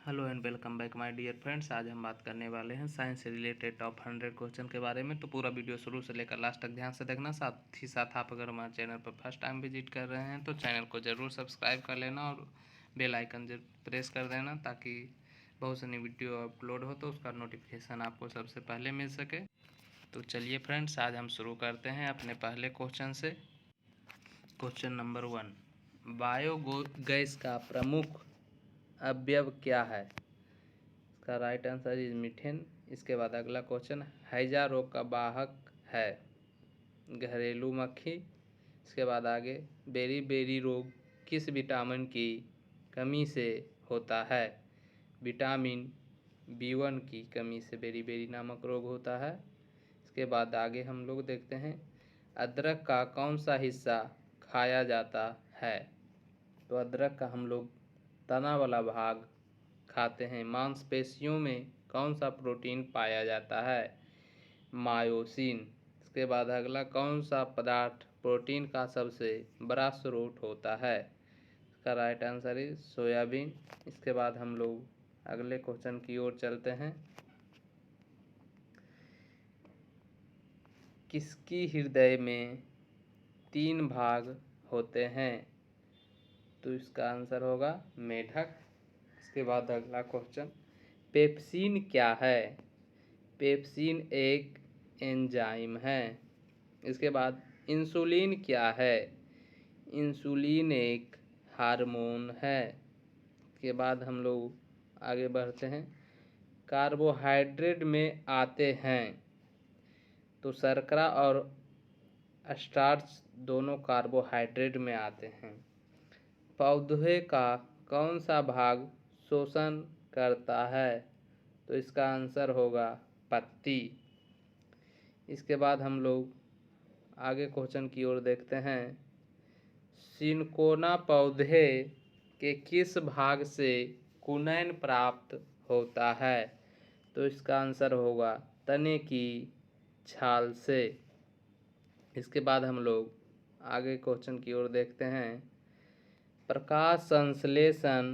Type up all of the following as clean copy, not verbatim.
Hello and welcome back my dear friends. आज हम बात करने वाले हैं साइंस से रिलेटेड टॉप 100 क्वेश्चन के बारे में। तो पूरा वीडियो शुरू से लेकर लास्ट तक ध्यान से देखना। साथ ही साथ आप अगर हमारे चैनल पर फर्स्ट टाइम विजिट कर रहे हैं तो चैनल को ज़रूर सब्सक्राइब कर लेना और बेल आइकन प्रेस कर देना, ताकि बहुत सारी वीडियो अपलोड हो तो उसका नोटिफिकेशन आपको सबसे पहले मिल सके। तो चलिए फ्रेंड्स, आज हम शुरू करते हैं अपने पहले क्वेश्चन से। क्वेश्चन नंबर 1, बायोगैस का प्रमुख अवयव क्या है? इसका राइट आंसर इज मीथेन। इसके बाद अगला क्वेश्चन, हैजा रोग का वाहक है? घरेलू मक्खी। इसके बाद आगे, बेरी बेरी रोग किस विटामिन की कमी से होता है? विटामिन B1 की कमी से बेरी बेरी नामक रोग होता है। इसके बाद आगे हम लोग देखते हैं, अदरक का कौन सा हिस्सा खाया जाता है? तो अदरक का हम लोग तना वाला भाग खाते हैं। मांसपेशियों में कौन सा प्रोटीन पाया जाता है? मायोसिन। इसके बाद अगला, कौन सा पदार्थ प्रोटीन का सबसे बड़ा स्रोत होता है? इसका राइट आंसर इज सोयाबीन। इसके बाद हम लोग अगले क्वेश्चन की ओर चलते हैं। किसकी हृदय में 3 भाग होते हैं? तो इसका आंसर होगा मेढक। इसके बाद अगला क्वेश्चन, पेप्सिन क्या है? पेप्सिन एक एंजाइम है। इसके बाद, इंसुलिन क्या है? इंसुलिन एक हार्मोन है। इसके बाद हम लोग आगे बढ़ते हैं, कार्बोहाइड्रेट में आते हैं। तो शर्करा और स्टार्च दोनों कार्बोहाइड्रेट में आते हैं। पौधे का कौन सा भाग शोषण करता है? तो इसका आंसर होगा पत्ती। इसके बाद हम लोग आगे क्वेश्चन की ओर देखते हैं, सिनकोना पौधे के किस भाग से कुनैन प्राप्त होता है? तो इसका आंसर होगा तने की छाल से। इसके बाद हम लोग आगे क्वेश्चन की ओर देखते हैं, प्रकाश संश्लेषण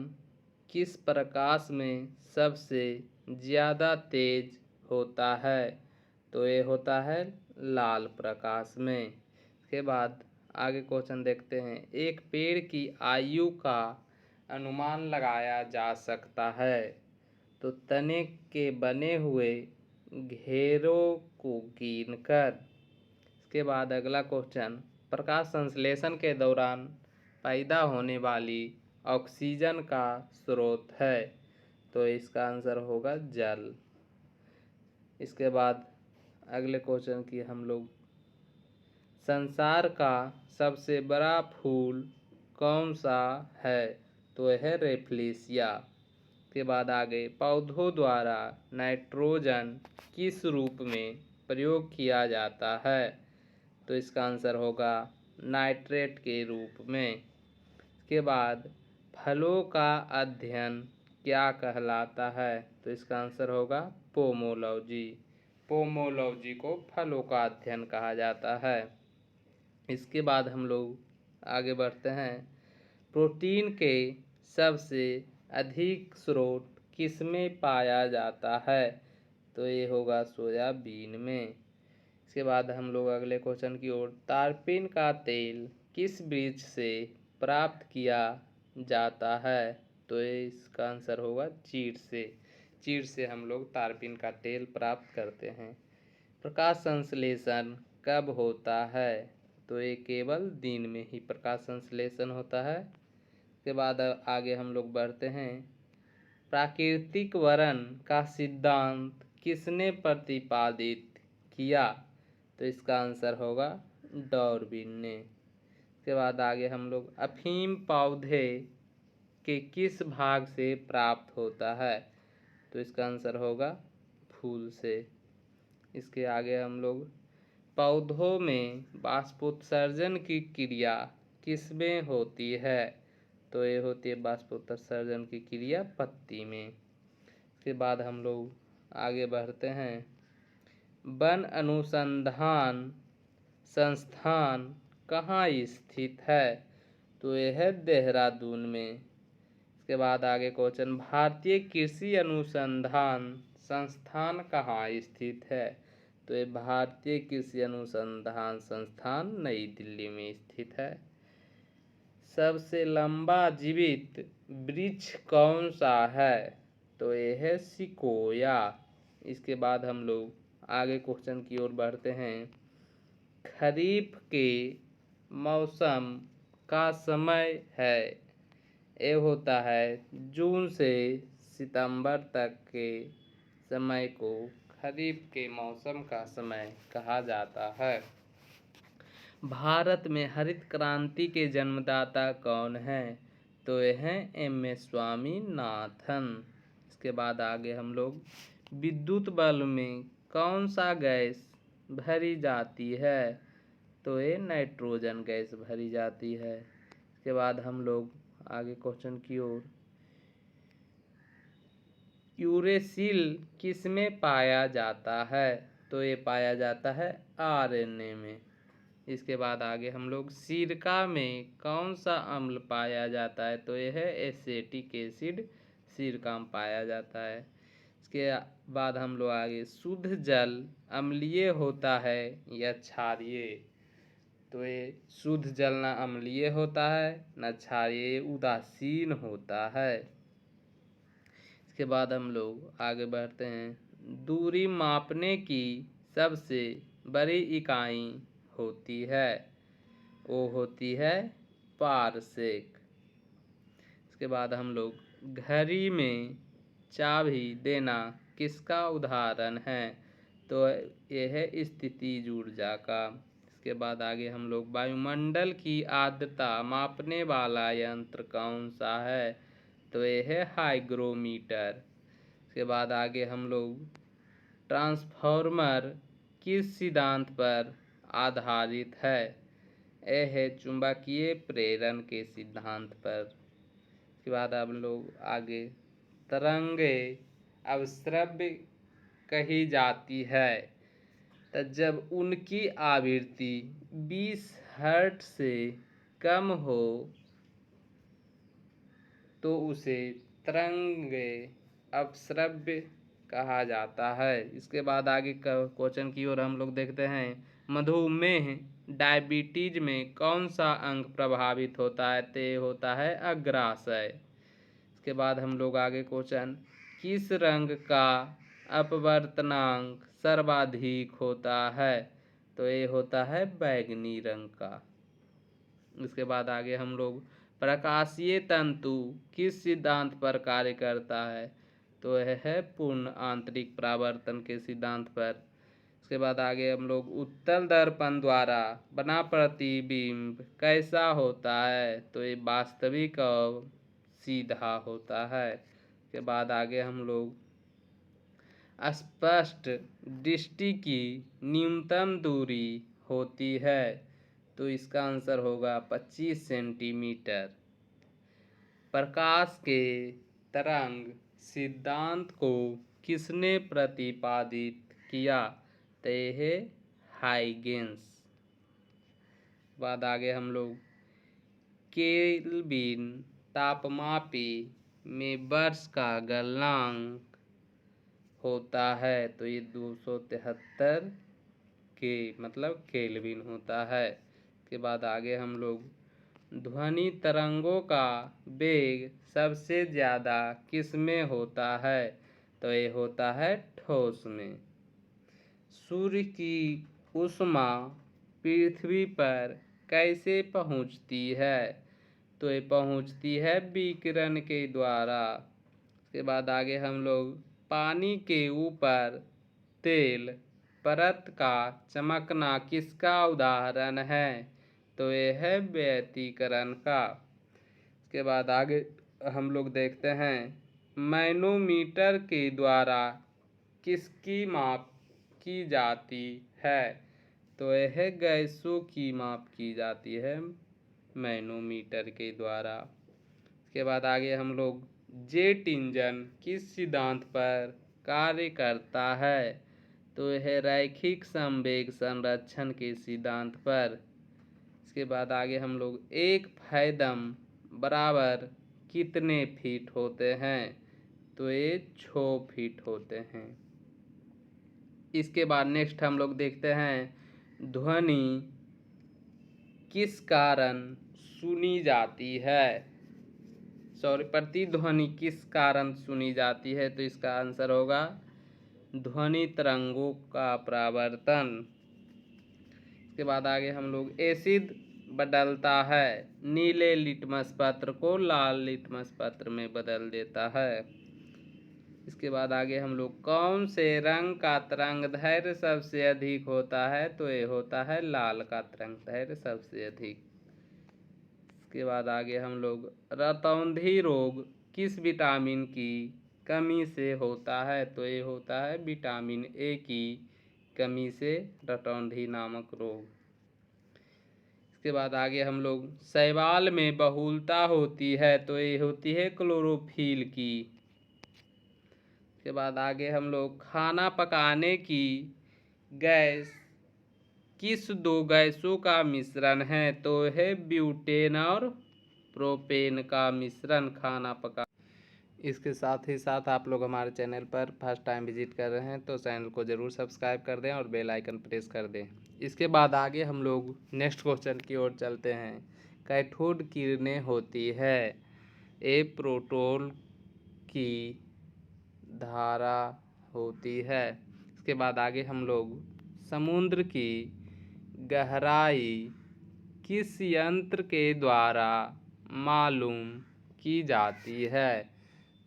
किस प्रकाश में सबसे ज़्यादा तेज होता है? तो ये होता है लाल प्रकाश में। इसके बाद आगे क्वेश्चन देखते हैं, एक पेड़ की आयु का अनुमान लगाया जा सकता है? तो तने के बने हुए घेरों को गिनकर। इसके बाद अगला क्वेश्चन, प्रकाश संश्लेषण के दौरान पैदा होने वाली ऑक्सीजन का स्रोत है? तो इसका आंसर होगा जल। इसके बाद अगले क्वेश्चन की हम लोग, संसार का सबसे बड़ा फूल कौन सा है? तो यह है रेफ्लेशिया। के बाद आगे, पौधों द्वारा नाइट्रोजन किस रूप में प्रयोग किया जाता है? तो इसका आंसर होगा नाइट्रेट के रूप में। इसके बाद, फलों का अध्ययन क्या कहलाता है? तो इसका आंसर होगा पोमोलॉजी। पोमोलॉजी को फलों का अध्ययन कहा जाता है। इसके बाद हम लोग आगे बढ़ते हैं, प्रोटीन के सबसे अधिक स्रोत किसमें पाया जाता है? तो ये होगा सोयाबीन में। इसके बाद हम लोग अगले क्वेश्चन की ओर, तारपीन का तेल किस वृक्ष से प्राप्त किया जाता है? तो ये इसका आंसर होगा चीड़ से। चीड़ से हम लोग तारपीन का तेल प्राप्त करते हैं। प्रकाश संश्लेषण कब होता है? तो ये केवल दिन में ही प्रकाश संश्लेषण होता है। इसके बाद आगे हम लोग बढ़ते हैं, प्राकृतिक वर्ण का सिद्धांत किसने प्रतिपादित किया? तो इसका आंसर होगा डार्विन ने। इसके बाद आगे हम लोग, अफीम पौधे के किस भाग से प्राप्त होता है? तो इसका आंसर होगा फूल से। इसके आगे हम लोग, पौधों में बाष्पोत्सर्जन की क्रिया किसमें होती है? तो ये होती है बाष्पोत्सर्जन की क्रिया पत्ती में। इसके बाद हम लोग आगे बढ़ते हैं, वन अनुसंधान संस्थान कहाँ स्थित है? तो यह है देहरादून में। इसके इसके बाद आगे क्वेश्चन, भारतीय कृषि अनुसंधान संस्थान कहाँ स्थित है? तो ये भारतीय कृषि अनुसंधान संस्थान नई दिल्ली में स्थित है। सबसे लंबा जीवित वृक्ष कौन सा है? तो ये है सिकोया। इसके बाद हम लोग आगे क्वेश्चन की ओर बढ़ते हैं। खरीफ के मौसम का समय है, ये होता है जून से सितंबर तक के समय को खरीफ के मौसम का समय कहा जाता है। भारत में हरित क्रांति के जन्मदाता कौन हैं? तो ये हैं एम.एस. स्वामीनाथन। इसके बाद आगे हम लोग, विद्युत बल्ब में कौन सा गैस भरी जाती है? तो ये नाइट्रोजन गैस भरी जाती है। इसके बाद हम लोग आगे क्वेश्चन की ओर, यूरेसिल किस में पाया जाता है? तो ये पाया जाता है आरएनए में। इसके बाद आगे हम लोग, सिरका में कौन सा अम्ल पाया जाता है? तो यह है एसिटिक एसिड सिरका में पाया जाता है। इसके बाद हम लोग आगे, शुद्ध जल अम्लीय होता है या क्षारीय? तो ये शुद्ध जल ना अम्लीय होता है न क्षारीय, उदासीन होता है। इसके बाद हम लोग आगे बढ़ते हैं। दूरी मापने की सबसे बड़ी इकाई होती है, वो होती है पारसेक। इसके बाद हम लोग, घड़ी में चाबी देना किसका उदाहरण है? तो यह है स्थितिज ऊर्जा का। इसके बाद आगे हम लोग, वायुमंडल की आर्द्रता मापने वाला यंत्र कौन सा है? तो यह है हाइग्रोमीटर। इसके बाद आगे हम लोग, ट्रांसफॉर्मर किस सिद्धांत पर आधारित है? यह है चुंबकीय प्रेरण के सिद्धांत पर। इसके बाद हम लोग आगे, तरंगे अवश्रव्य कही जाती है तो जब उनकी आवृत्ति 20 हर्ट्ज से कम हो तो उसे तरंगे अवश्रव्य कहा जाता है। इसके बाद आगे क्वेश्चन की ओर हम लोग देखते हैं। मधुमेह डायबिटीज में कौन सा अंग प्रभावित होता है? तो होता है अग्राशय। इसके बाद हम लोग आगे क्वेश्चन, किस रंग का अपवर्तनांक सर्वाधिक होता है? तो ये होता है बैंगनी रंग का। इसके बाद आगे हम लोग, प्रकाशीय तंतु किस सिद्धांत पर कार्य करता है? तो यह है पूर्ण आंतरिक परावर्तन के सिद्धांत पर। इसके बाद आगे हम लोग, उत्तल दर्पण द्वारा बना प्रतिबिंब कैसा होता है? तो ये वास्तविक और सीधा होता है। इसके बाद आगे हम लोग, स्पष्ट दृष्टि की न्यूनतम दूरी होती है? तो इसका आंसर होगा 25 सेंटीमीटर। प्रकाश के तरंग सिद्धांत को किसने प्रतिपादित किया? तो यह है हाइगेंस। बाद आगे हम लोग, केल्विन तापमापी में वर्ष का गलनांक होता है? तो ये 273 के मतलब केल्विन होता है। के बाद आगे हम लोग, ध्वनि तरंगों का वेग सबसे ज़्यादा किस में होता है? तो ये होता है ठोस में। सूर्य की ऊष्मा पृथ्वी पर कैसे पहुंचती है? तो ये पहुंचती है विकिरण के द्वारा। इसके बाद आगे हम लोग, पानी के ऊपर तेल परत का चमकना किसका उदाहरण है? तो ये है व्यतिकरण का। इसके बाद आगे हम लोग देखते हैं, मैनोमीटर के द्वारा किसकी माप की जाती है? तो यह गैसों की माप की जाती है मैनोमीटर के द्वारा। इसके बाद आगे हम लोग, जेट इंजन किस सिद्धांत पर कार्य करता है? तो यह रैखिक संवेग संरक्षण के सिद्धांत पर। इसके बाद आगे हम लोग, एक फैदम बराबर कितने फीट होते हैं? तो ये 6 फीट होते हैं। इसके बाद नेक्स्ट हम लोग देखते हैं ध्वनि किस कारण सुनी जाती है। प्रतिध्वनि किस कारण सुनी जाती है? तो इसका आंसर होगा ध्वनि तरंगों का परावर्तन। इसके बाद आगे हम लोग एसिड बदलता है नीले लिटमस पत्र को लाल लिटमस पत्र में बदल देता है। इसके बाद आगे हम लोग कौन से रंग का तरंग दैर्घ्य सबसे अधिक होता है? तो ये होता है लाल का तरंग दैर्घ्य सबसे अधिक। इसके बाद आगे हम लोग रतौंधी रोग किस विटामिन की कमी से होता है? तो ये होता है विटामिन ए की कमी से रतौंधी नामक रोग। इसके बाद आगे हम लोग शैवाल में बहुलता होती है तो ये होती है क्लोरोफिल की। इसके बाद आगे हम लोग खाना पकाने की गैस किस 2 गैसों का मिश्रण है? तो है ब्यूटेन और प्रोपेन का मिश्रण खाना पका। इसके साथ ही साथ आप लोग हमारे चैनल पर फर्स्ट टाइम विजिट कर रहे हैं तो चैनल को ज़रूर सब्सक्राइब कर दें और बेल आइकन प्रेस कर दें। इसके बाद आगे हम लोग नेक्स्ट क्वेश्चन की ओर चलते हैं। कैथोड किरणें होती है ए प्रोटॉन की धारा होती है। इसके बाद आगे हम लोग समुद्र की गहराई किस यंत्र के द्वारा मालूम की जाती है?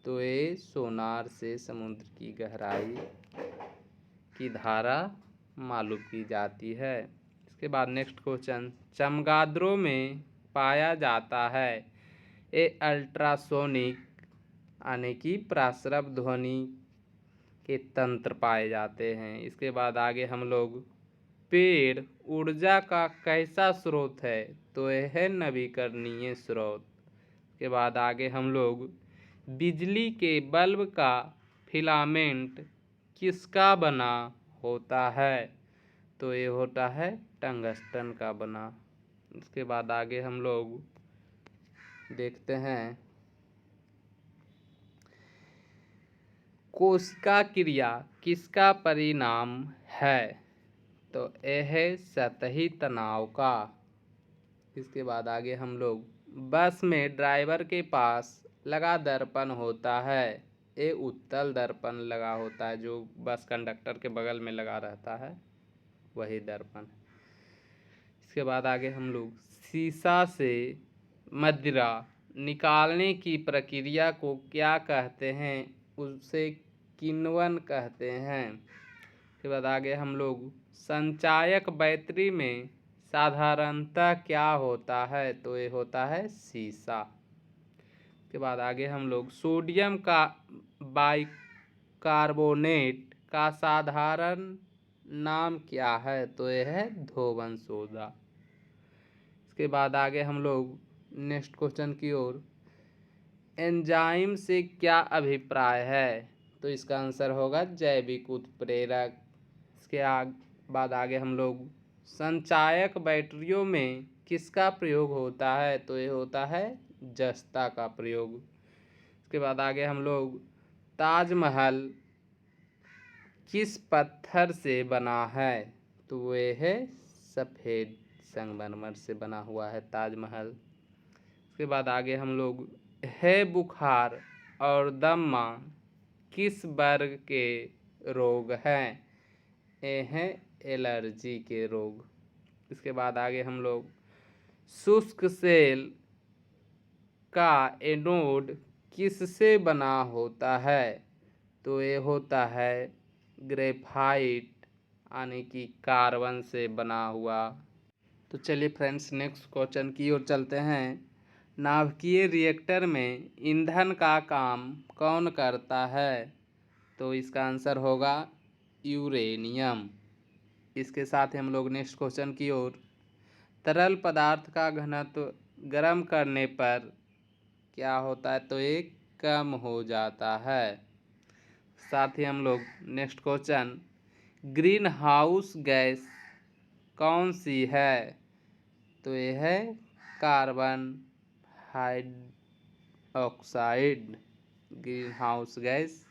तो ये सोनार से समुद्र की गहराई की धारा मालूम की जाती है। इसके बाद नेक्स्ट क्वेश्चन चमगादड़ों में पाया जाता है ये अल्ट्रासोनिक यानी कि प्रसरव ध्वनि के तंत्र पाए जाते हैं। इसके बाद आगे हम लोग पेड़ ऊर्जा का कैसा स्रोत है? तो यह है नवीकरणीय स्रोत। के बाद आगे हम लोग बिजली के बल्ब का फिलामेंट किसका बना होता है? तो ये होता है टंगस्टन का बना। इसके बाद आगे हम लोग देखते हैं कोशिका क्रिया किसका परिणाम है? तो यह है सतही तनाव का। इसके बाद आगे हम लोग बस में ड्राइवर के पास लगा दर्पण होता है ये उत्तल दर्पण लगा होता है जो बस कंडक्टर के बगल में लगा रहता है वही दर्पण। इसके बाद आगे हम लोग शीशा से मदिरा निकालने की प्रक्रिया को क्या कहते हैं? उसे किण्वन कहते हैं। इसके बाद आगे हम लोग संचायक बैटरी में साधारणतः क्या होता है? तो ये होता है शीशा। के बाद आगे हम लोग सोडियम का बाइकार्बोनेट का साधारण नाम क्या है? तो यह है धोवन सोडा। इसके बाद आगे हम लोग नेक्स्ट क्वेश्चन की ओर एंजाइम से क्या अभिप्राय है? तो इसका आंसर होगा जैविक उत्प्रेरक। इसके बाद आगे हम लोग संचायक बैटरियों में किसका प्रयोग होता है? तो ये होता है जस्ता का प्रयोग। इसके बाद आगे हम लोग ताजमहल किस पत्थर से बना है? तो वे है सफ़ेद संगमरमर से बना हुआ है ताजमहल। इसके बाद आगे हम लोग है बुखार और दमा किस वर्ग के रोग हैं? ये हैं एलर्जी के रोग। इसके बाद आगे हम लोग शुष्क सेल का एनोड किससे बना होता है? तो ये होता है ग्रेफाइट यानी कि कार्बन से बना हुआ। तो चलिए फ्रेंड्स नेक्स्ट क्वेश्चन की ओर चलते हैं। नाभिकीय रिएक्टर में ईंधन का काम कौन करता है? तो इसका आंसर होगा यूरेनियम। इसके साथ ही हम लोग नेक्स्ट क्वेश्चन की ओर तरल पदार्थ का घनत्व गर्म करने पर क्या होता है? तो ये कम हो जाता है। साथ ही हम लोग next question green house gas कौन सी है? तो ये है carbon oxide, green house gas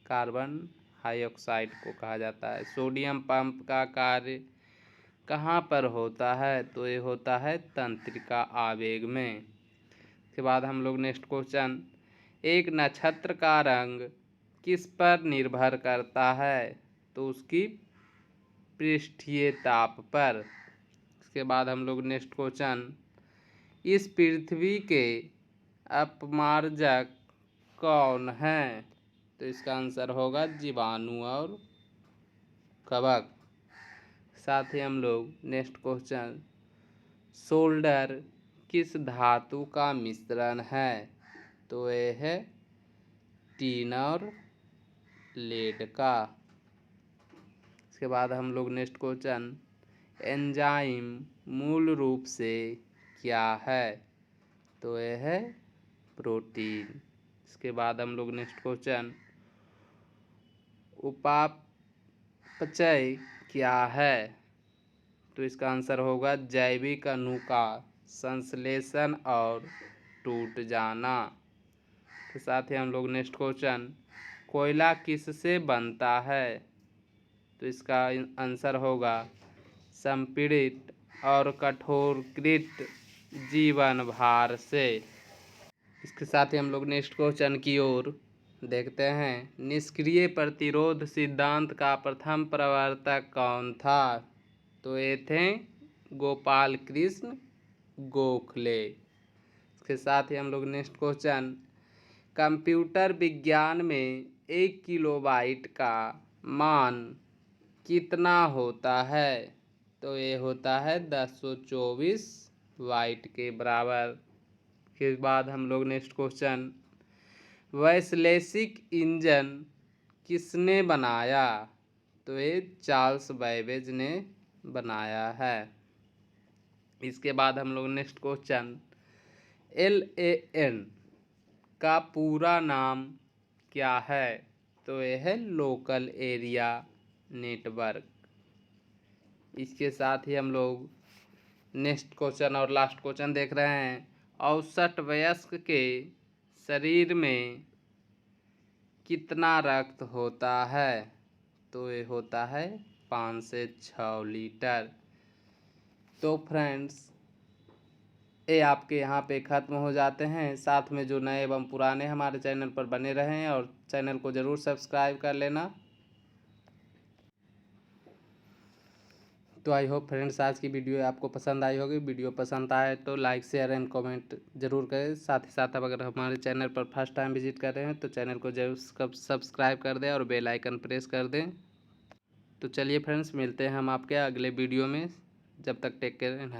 carbon dioxide को कहा जाता है। सोडियम पंप का कार्य कहाँ पर होता है? तो ये होता है तंत्रिका आवेग में। इसके बाद हम लोग नेक्स्ट क्वेश्चन, एक नक्षत्र का रंग किस पर निर्भर करता है? तो उसकी पृष्ठीय ताप पर। इसके बाद हम लोग नेक्स्ट क्वेश्चन, इस पृथ्वी के अपमार्जक कौन हैं? तो इसका आंसर होगा जीवाणु और कवक। साथ ही हम लोग नेक्स्ट क्वेश्चन, सोल्डर किस धातु का मिश्रण है? तो ये है टीन और लेड का। इसके बाद हम लोग नेक्स्ट क्वेश्चन, एंजाइम मूल रूप से क्या है? तो ये है प्रोटीन। इसके बाद हम लोग नेक्स्ट क्वेश्चन, उपापचय क्या है? तो इसका आंसर होगा जैविक अणु का संश्लेषण और टूट जाना। के साथ ही हम लोग नेक्स्ट क्वेश्चन, कोयला किससे बनता है? तो इसका आंसर होगा संपीड़ित और कठोरकृत जीवन भार से। इसके साथ ही हम लोग नेक्स्ट क्वेश्चन की ओर देखते हैं, निष्क्रिय प्रतिरोध सिद्धांत का प्रथम प्रवर्तक कौन था? तो ये थे गोपाल कृष्ण गोखले। इसके साथ ही हम लोग नेक्स्ट क्वेश्चन, कंप्यूटर विज्ञान में 1 किलोबाइट का मान कितना होता है? तो ये होता है 1024 बाइट के बराबर। के बाद हम लोग नेक्स्ट क्वेश्चन, वैश्लेषिक इंजन किसने बनाया? तो ये चार्ल्स बैबेज ने बनाया है। इसके बाद हम लोग नेक्स्ट क्वेश्चन, LAN का पूरा नाम क्या है? तो यह है लोकल एरिया नेटवर्क। इसके साथ ही हम लोग नेक्स्ट क्वेश्चन और लास्ट क्वेश्चन देख रहे हैं, औसत वयस्क के शरीर में कितना रक्त होता है? तो ये होता है 5 से 6 लीटर। तो फ्रेंड्स, ये आपके यहाँ पे ख़त्म हो जाते हैं। साथ में जो नए एवं पुराने हमारे चैनल पर बने रहें और चैनल को ज़रूर सब्सक्राइब कर लेना। तो आई होप फ्रेंड्स आज की वीडियो आपको पसंद आई होगी। वीडियो पसंद आए तो लाइक शेयर एंड कमेंट जरूर करें। साथ ही साथ अगर हमारे चैनल पर फर्स्ट टाइम विजिट कर रहे हैं तो चैनल को जरूर सब्सक्राइब कर दें और बेल आइकन प्रेस कर दें। तो चलिए फ्रेंड्स, मिलते हैं हम आपके अगले वीडियो में। जब तक टेक केयर एंड